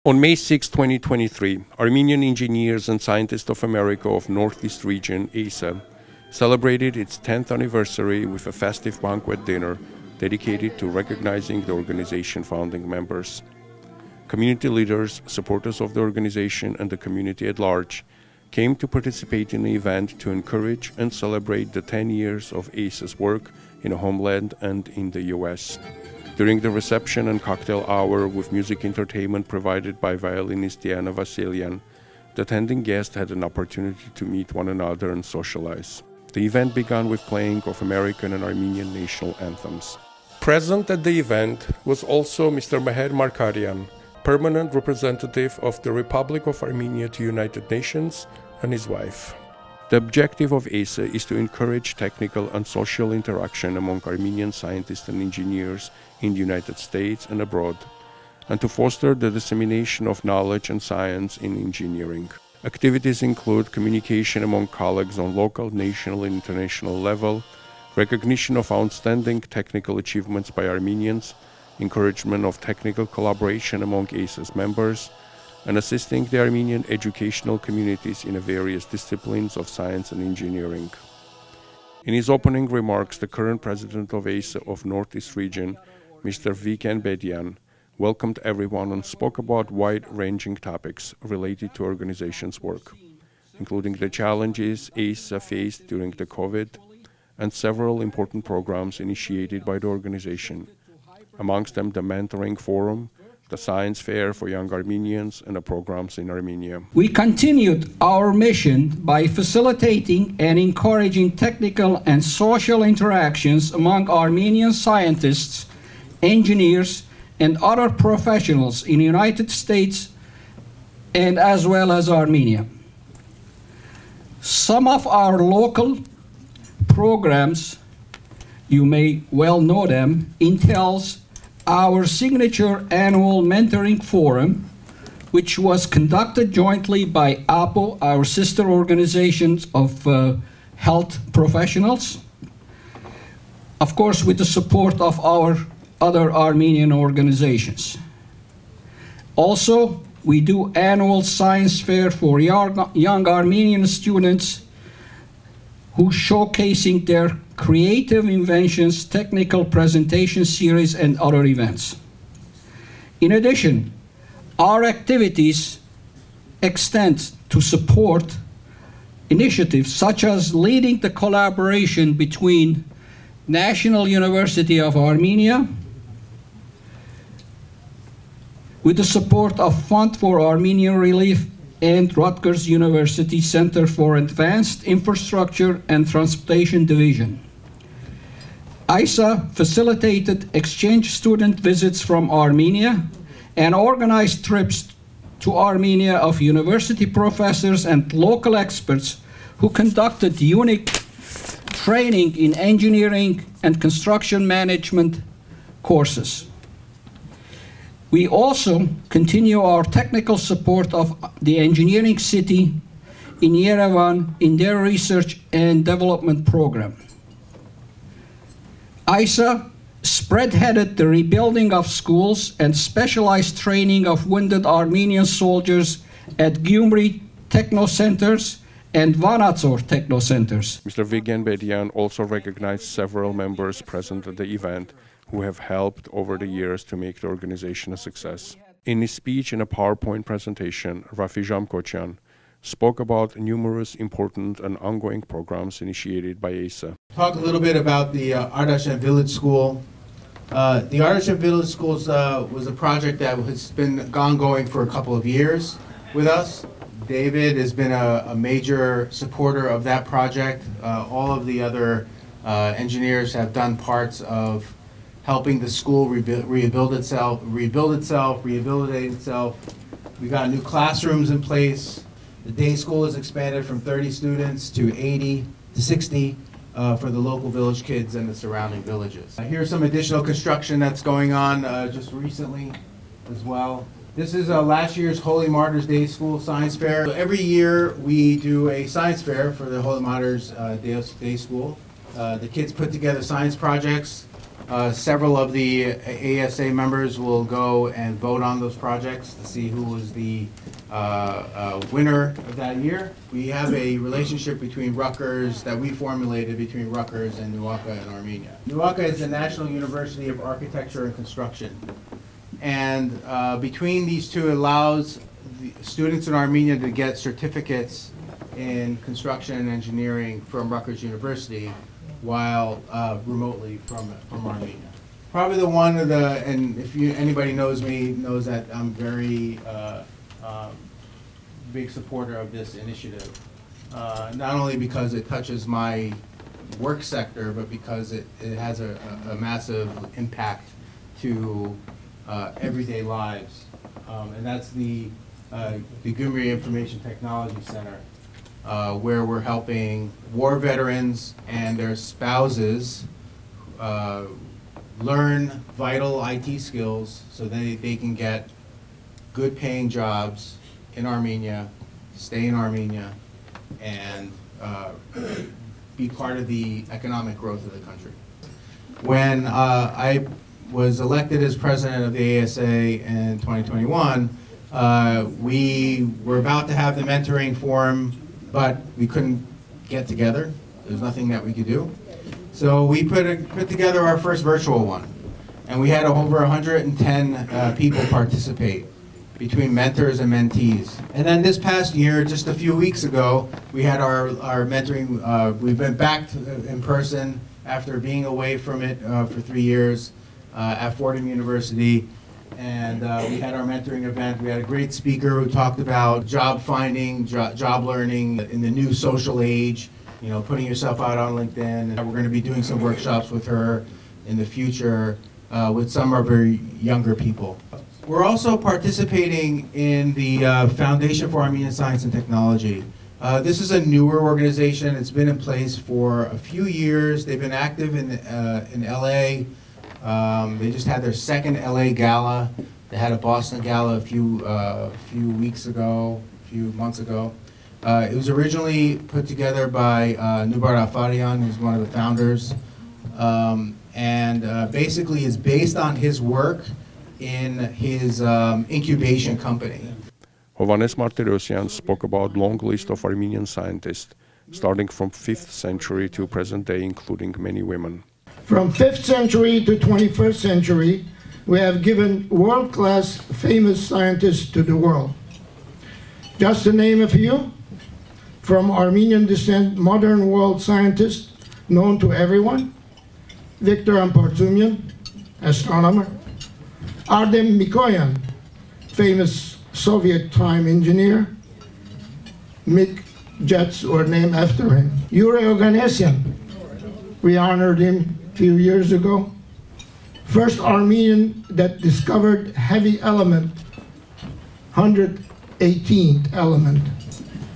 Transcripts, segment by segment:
On May 6, 2023, Armenian Engineers and Scientists of America of Northeast Region, AESA, celebrated its 10th anniversary with a festive banquet dinner dedicated to recognizing the organization founding members. Community leaders, supporters of the organization, and the community at large came to participate in the event to encourage and celebrate the 10 years of AESA's work in the homeland and in the U.S. During the reception and cocktail hour with music entertainment provided by violinist Diana Vasilyan, the attending guests had an opportunity to meet one another and socialize. The event began with playing of American and Armenian national anthems. Present at the event was also Mr. Meher Markarian, permanent representative of the Republic of Armenia to United Nations, and his wife. The objective of AESA is to encourage technical and social interaction among Armenian scientists and engineers in the United States and abroad, and to foster the dissemination of knowledge and science in engineering. Activities include communication among colleagues on local, national, and international level, recognition of outstanding technical achievements by Armenians, encouragement of technical collaboration among AESA's members, and assisting the Armenian educational communities in the various disciplines of science and engineering. In his opening remarks, the current president of AESA of Northeast Region, Mr. Viken Bedian, welcomed everyone and spoke about wide-ranging topics related to organization's work, including the challenges AESA faced during the COVID and several important programs initiated by the organization, amongst them the Mentoring Forum, the Science Fair for Young Armenians, and the programs in Armenia. We continued our mission by facilitating and encouraging technical and social interactions among Armenian scientists, engineers, and other professionals in the United States and as well as Armenia. Some of our local programs, you may well know them, entails our signature annual mentoring forum, which was conducted jointly by APO, our sister organizations of health professionals, of course with the support of our other Armenian organizations. Also, we do annual science fair for young Armenian students who showcasing their creative inventions, technical presentation series, and other events. In addition, our activities extend to support initiatives such as leading the collaboration between National University of Armenia with the support of Fund for Armenian Relief and RUTGERS University Center for Advanced Infrastructure and Transportation Division. AESA facilitated exchange student visits from Armenia and organized trips to Armenia of university professors and local experts who conducted unique training in engineering and construction management courses. We also continue our technical support of the Engineering City in Yerevan in their research and development program. AESA spearheaded the rebuilding of schools and specialized training of wounded Armenian soldiers at GYUMRI techno centers and Vanatsor techno centers. Mr. Viken Bedian also recognized several members present at the event who have helped over the years to make the organization a success. In his speech and a PowerPoint presentation, Rafi Jamkocyan spoke about numerous important and ongoing programs initiated by AESA. Talk a little bit about the ARATASHEN Village School. The ARATASHEN Village Schools was a project that has been ongoing for a couple of years with us. David has been a major supporter of that project. All of the other engineers have done parts of helping the school rehabilitate itself. We got new classrooms in place. The day school has expanded from 30 students to 80 to 60 for the local village kids and the surrounding villages. Here's some additional construction that's going on just recently as well. This is last year's Holy Martyrs Day School Science Fair. So every year we do a science fair for the Holy Martyrs Day School. The kids put together science projects. Several of the AESA members will go and vote on those projects to see who was the winner of that year. We have a relationship between RUTGERS that we formulated between RUTGERS and NUACA in Armenia. NUACA is the National University of Architecture and Construction. And between these two, it allows the students in Armenia to get certificates in construction and engineering from Rutgers University while remotely from Armenia. Probably the one of the, and if anybody knows me, knows that I'm very big supporter of this initiative. Not only because it touches my work sector, but because it has a massive impact to everyday lives. And that's the GYUMRI Information Technology Center, where we're helping war veterans and their spouses learn vital IT skills so they can get good paying jobs in Armenia, stay in Armenia, and be part of the economic growth of the country. When I was elected as president of the ASA in 2021, we were about to have the mentoring forum, but we couldn't get together. There was nothing that we could do. So we put together our first virtual one, and we had over 110 people participate between mentors and mentees. And then this past year, just a few weeks ago, we had our mentoring, we've been back in person after being away from it for 3 years at Fordham University. And we had our mentoring event. We had a great speaker who talked about job finding, job learning in the new social age, you know, putting yourself out on LinkedIn. And we're going to be doing some workshops with her in the future with some of her younger people. We're also participating in the Foundation for Armenian Science and Technology. This is a newer organization. It's been in place for a few years. They've been active in LA. They just had their second LA Gala. They had a Boston Gala a few months ago. It was originally put together by Nubar Afarian, who's one of the founders. And basically is based on his work in his incubation company. Hovhannes Martyrosyan spoke about a long list of Armenian scientists, starting from 5th century to present day, including many women. From 5th century to 21st century, we have given world-class famous scientists to the world. Just to name a few, from Armenian descent, modern world scientists known to everyone, Victor Ampartumian, astronomer, Ardem Mikoyan, famous Soviet time engineer, MiG jets were named after him. YURI OGANESSIAN, we honored him a few years ago. First Armenian that discovered heavy element, 118th element.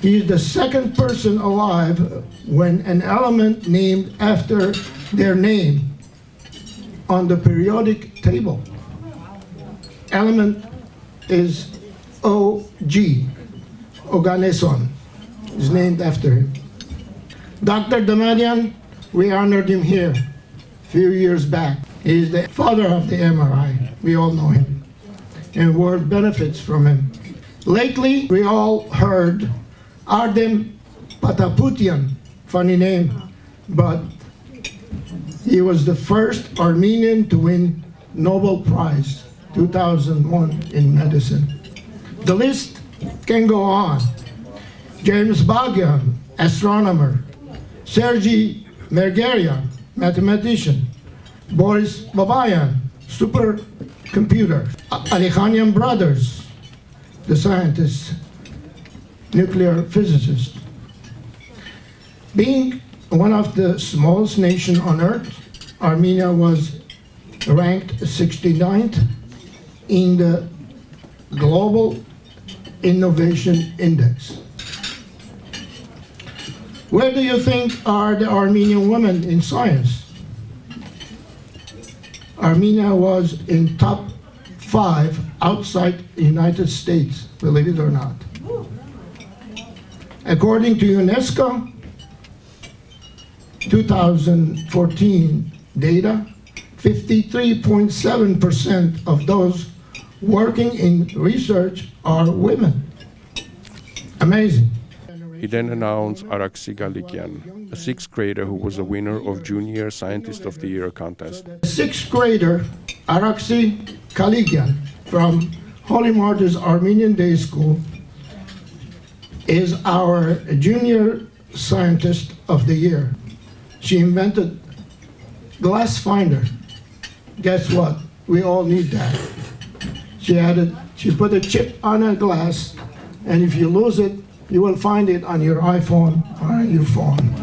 He is the second person alive when an element named after their name on the periodic table. Element is OG, Oganesson, is named after him. Dr. Damadian, we honored him here a few years back. He is the father of the MRI. We all know him, and world benefits from him. Lately, we all heard Ardem Pataputian, funny name, but he was the first Armenian to win Nobel Prize 2001 in medicine. The list can go on. James Bagyan, astronomer. Sergei Mergerian, mathematician. Boris Babayan, supercomputer. Alikhanian brothers, the scientists, nuclear physicists. Being one of the smallest nations on earth, Armenia was ranked 69th in the Global Innovation Index. Where do you think are the Armenian women in science? Armenia was in top 5 outside the United States, believe it or not. According to UNESCO, 2014 data, 53.7% of those working in research are women. Amazing. He then announced Araksi Galikyan, a sixth grader who was a winner of Junior Scientist of the Year contest. Sixth grader Araksi Galikyan from Holy Martyrs Armenian Day School is our Junior Scientist of the Year. She invented glass finder. Guess what? We all need that. She put a chip on a glass, and if you lose it, you will find it on your iPhone or on your phone.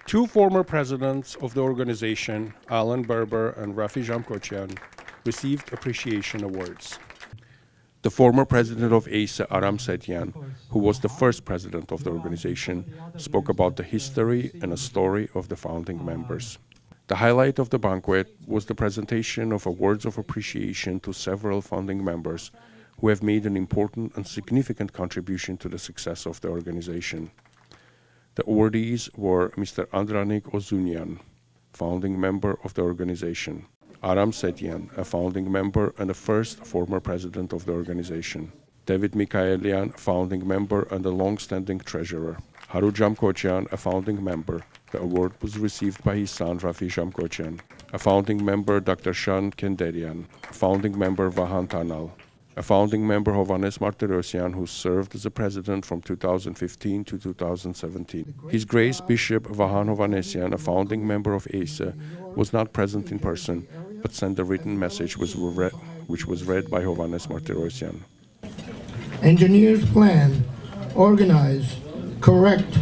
Two former presidents of the organization, Alan Berber and Rafi Jamkochian, received appreciation awards. The former president of AESA, Aram Setyan, who was the first president of the organization, spoke about the history and a story of the founding members. The highlight of the banquet was the presentation of awards of appreciation to several founding members who have made an important and significant contribution to the success of the organization. The awardees were Mr. Andranik Ozunyan, founding member of the organization, Aram Setyan, a founding member and the first former president of the organization, David Mikaelian, a founding member and a long-standing treasurer, Haru Jamkochian, a founding member. The award was received by his son Rafi Jamkochian, a founding member Dr. Shan Kenderian, a founding member Vahan Tanal, a founding member Hovhannes Martyrosyan, who served as a president from 2015 to 2017. His Grace Bishop Vahan Hovhannիսյան, a founding member of AESA, was not present in person, but sent a written message which was read by Hovhannes Martyrosyan. Engineers plan, organize, correct,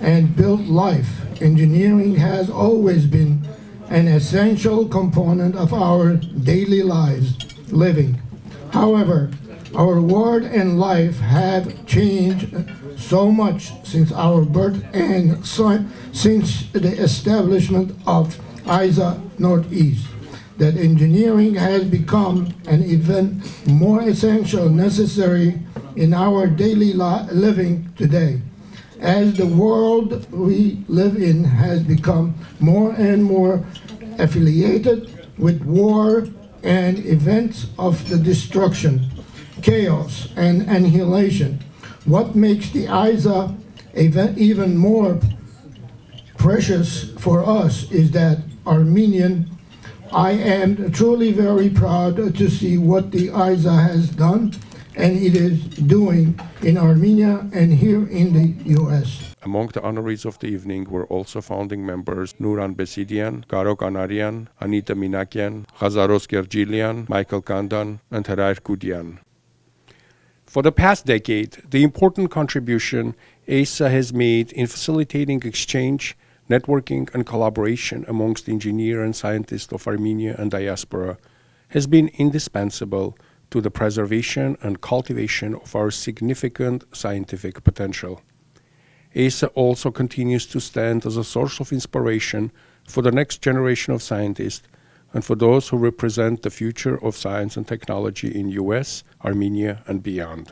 and build life. Engineering has always been an essential component of our daily lives, living. However, our world and life have changed so much since our birth and since the establishment of AESA Northeast that engineering has become an even more essential necessary in our daily living today. As the world we live in has become more and more affiliated with war and events of the destruction, chaos, and annihilation, what makes the AESA event even more precious for us is that Armenian. I am truly very proud to see what the AESA has done and it is doing in Armenia and here in the US. Among the honorees of the evening were also founding members Nuran Besidian, Garo Kanarian, Anita Minakian, Khazaros Gergilian, Michael Kandan, and Herair Kudian. For the past decade, the important contribution AESA has made in facilitating exchange, networking, and collaboration amongst engineers and scientists of Armenia and diaspora has been indispensable to the preservation and cultivation of our significant scientific potential. AESA also continues to stand as a source of inspiration for the next generation of scientists and for those who represent the future of science and technology in US, Armenia, and beyond.